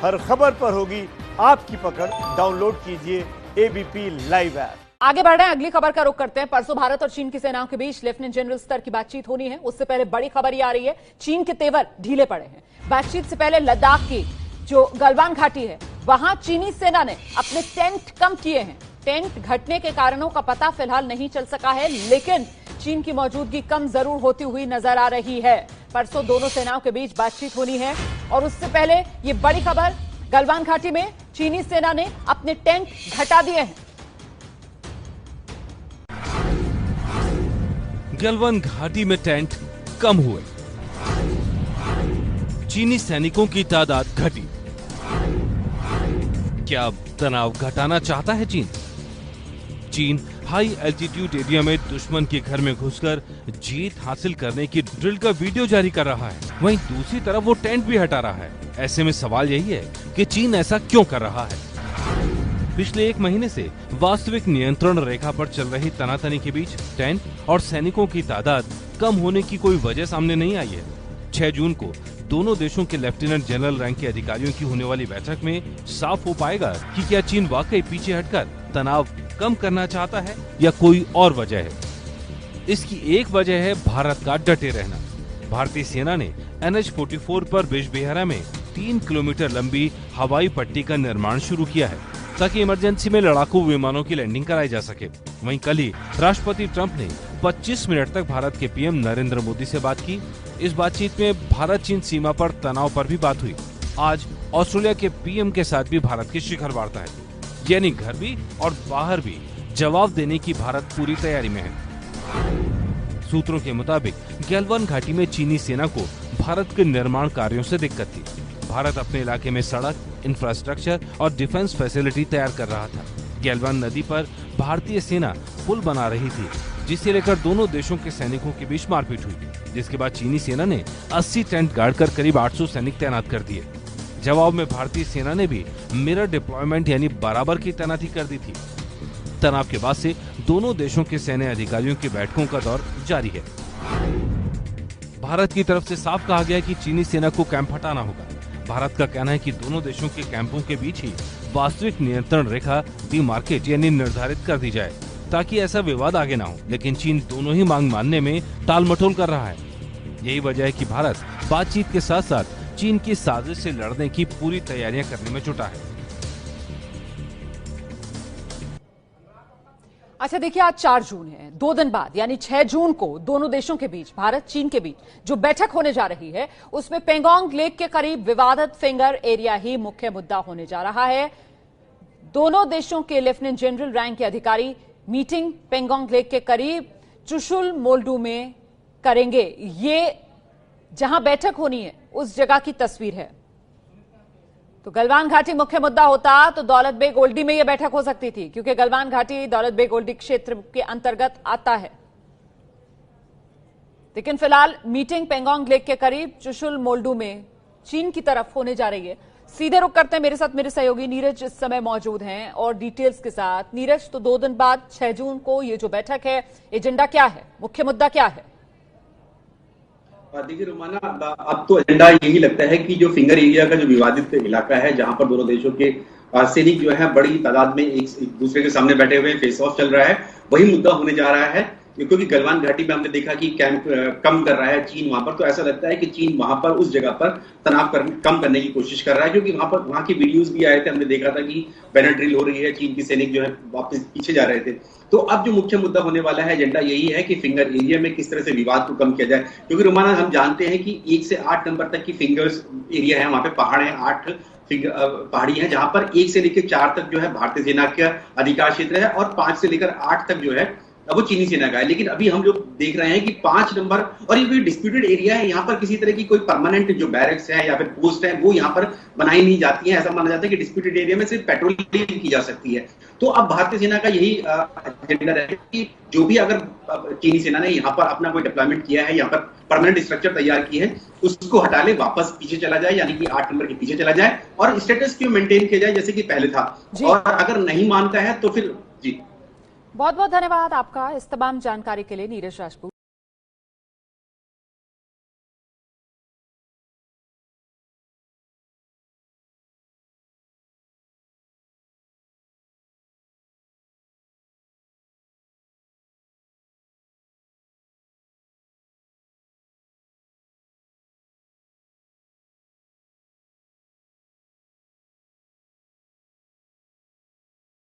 हर खबर पर होगी आपकी पकड़। डाउनलोड कीजिए एबीपी लाइव ऐप। आगे बढ़ रहे हैं, अगली खबर का रुख करते हैं। परसों भारत और चीन की सेनाओं के बीच लेफ्टिनेंट जनरल स्तर की बातचीत होनी है। उससे पहले बड़ी खबर ये आ रही है, चीन के तेवर ढीले पड़े हैं। बातचीत से पहले लद्दाख की जो गलवान घाटी है, वहां चीनी सेना ने अपने टेंट कम किए हैं। टेंट घटने के कारणों का पता फिलहाल नहीं चल सका है, लेकिन चीन की मौजूदगी कम जरूर होती हुई नजर आ रही है। परसों दोनों सेनाओं के बीच बातचीत होनी है और उससे पहले ये बड़ी खबर, गलवान घाटी में चीनी सेना ने अपने टेंट घटा दिए हैं। गलवान घाटी में टेंट कम हुए, चीनी सैनिकों की तादाद घटी। क्या तनाव घटाना चाहता है चीन? चीन हाई एल्टीट्यूड एरिया में दुश्मन के घर में घुसकर जीत हासिल करने की ड्रिल का वीडियो जारी कर रहा है, वहीं दूसरी तरफ वो टेंट भी हटा रहा है। ऐसे में सवाल यही है कि चीन ऐसा क्यों कर रहा है? पिछले एक महीने से वास्तविक नियंत्रण रेखा पर चल रही तनातनी के बीच टेंट और सैनिकों की तादाद कम होने की कोई वजह सामने नहीं आई है। 6 जून को दोनों देशों के लेफ्टिनेंट जनरल रैंक के अधिकारियों की होने वाली बैठक में साफ हो पाएगा कि क्या चीन वाकई पीछे हटकर तनाव कम करना चाहता है या कोई और वजह है। इसकी एक वजह है भारत का डटे रहना। भारतीय सेना ने NH-44 पर बिजबिहारा में 3 किलोमीटर लंबी हवाई पट्टी का निर्माण शुरू किया है ताकि इमरजेंसी में लड़ाकू विमानों की लैंडिंग कराई जा सके। वहीं कल ही राष्ट्रपति ट्रंप ने 25 मिनट तक भारत के पीएम नरेंद्र मोदी से बात की। इस बातचीत में भारत चीन सीमा पर तनाव पर भी बात हुई। आज ऑस्ट्रेलिया के पीएम के साथ भी भारत की शिखर वार्ता है, यानी घर भी और बाहर भी जवाब देने की भारत पूरी तैयारी में है। सूत्रों के मुताबिक गलवान घाटी में चीनी सेना को भारत के निर्माण कार्यों से दिक्कत थी। भारत अपने इलाके में सड़क, इंफ्रास्ट्रक्चर और डिफेंस फैसिलिटी तैयार कर रहा था। गलवान नदी पर भारतीय सेना पुल बना रही थी, जिसे लेकर दोनों देशों के सैनिकों के बीच मारपीट हुई, जिसके बाद चीनी सेना ने 80 टेंट गाड़कर करीब 800 सैनिक तैनात कर दिए। जवाब में भारतीय सेना ने भी मिरर डिप्लॉयमेंट यानी बराबर की तैनाती कर दी थी। तनाव के बाद से दोनों देशों के सैन्य अधिकारियों की बैठकों का दौर जारी है। भारत की तरफ से साफ कहा गया कि चीनी सेना को कैंप हटाना होगा। भारत का कहना है कि दोनों देशों के कैंपों के बीच ही वास्तविक नियंत्रण रेखा डिमार्केट यानी निर्धारित कर दी जाए ताकि ऐसा विवाद आगे ना हो। लेकिन चीन दोनों ही मांग मानने में टालमटोल कर रहा है। यही वजह है कि भारत बातचीत के साथ साथ चीन की साजिश से लड़ने की पूरी तैयारियां करने में जुटा है। अच्छा देखिए, आज 4 जून है, 2 दिन बाद यानी 6 जून को दोनों देशों के बीच, भारत चीन के बीच जो बैठक होने जा रही है, उसमें पेंगोंग लेक के करीब विवादित फिंगर एरिया ही मुख्य मुद्दा होने जा रहा है। दोनों देशों के लेफ्टिनेंट जनरल रैंक के अधिकारी मीटिंग पेंगोंग लेक के करीब चुशुल मोल्डू में करेंगे। ये जहां बैठक होनी है उस जगह की तस्वीर है। तो गलवान घाटी मुख्य मुद्दा होता तो दौलत बेग ओल्डी में यह बैठक हो सकती थी, क्योंकि गलवान घाटी दौलत बेग ओल्डी क्षेत्र के अंतर्गत आता है। लेकिन फिलहाल मीटिंग पेंगोंग लेक के करीब चुशुल मोल्डू में चीन की तरफ होने जा रही है। सीधे रुक करते हैं, मेरे साथ मेरे सहयोगी नीरज इस समय मौजूद हैं और डिटेल्स के साथ। नीरज, तो 2 दिन बाद 6 जून को ये जो बैठक है, एजेंडा क्या है, मुख्य मुद्दा क्या है? देखिए रुमाना, अब तो एजेंडा यही लगता है कि जो फिंगर एरिया का जो विवादित इलाका है, जहां पर दोनों देशों के सैनिक जो है बड़ी तादाद में एक दूसरे के सामने बैठे हुए फेस ऑफ चल रहा है, वही मुद्दा होने जा रहा है। क्योंकि गलवान घाटी में हमने देखा कि कैंप कम कर रहा है चीन वहां पर, तो ऐसा लगता है कि चीन वहां पर उस जगह पर तनाव कम करने की कोशिश कर रहा है। क्योंकि वहां की वीडियोस भी आए थे, हमने देखा था कि बैनर ड्रिल हो रही है, चीन की सैनिक जो है वापस पीछे जा रहे थे। तो अब जो मुख्य मुद्दा होने वाला है, एजेंडा यही है कि फिंगर एरिया में किस तरह से विवाद को कम किया जाए। क्योंकि रुमाना, हम जानते हैं कि 1 से 8 नंबर तक की फिंगर्स एरिया है, वहां पे पहाड़ है, 8 पहाड़ी है, जहां पर 1 से लेकर 4 तक जो है भारतीय सेना का अधिकार क्षेत्र है और 5 से लेकर 8 तक जो है वो चीनी सेना का है। लेकिन अभी हम जो देख रहे हैं कि 5 नंबर, और ये कोई डिस्प्यूटेड एरिया है, यहाँ पर किसी तरह की कोई परमानेंट जो बैरक्स है या फिर पोस्ट है वो यहाँ पर बनाई नहीं जाती है। ऐसा माना जाता है कि डिस्प्यूटेड एरिया में सिर्फ पेट्रोलिंग की जा सकती है। तो अब भारतीय सेना का यही एजेंडा है कि जो भी अगर चीनी सेना ने यहाँ पर अपना कोई डिप्लॉयमेंट किया है, यहाँ पर परमानेंट स्ट्रक्चर तैयार की है, उसको हटा ले, वापस पीछे चला जाए, यानी कि 8 नंबर के पीछे चला जाए और स्टेटस क्यों मेंटेन किया जाए जैसे कि पहले था। और अगर नहीं मानता है तो फिर जी। बहुत बहुत धन्यवाद आपका इस तमाम जानकारी के लिए, नीरज राजपूत।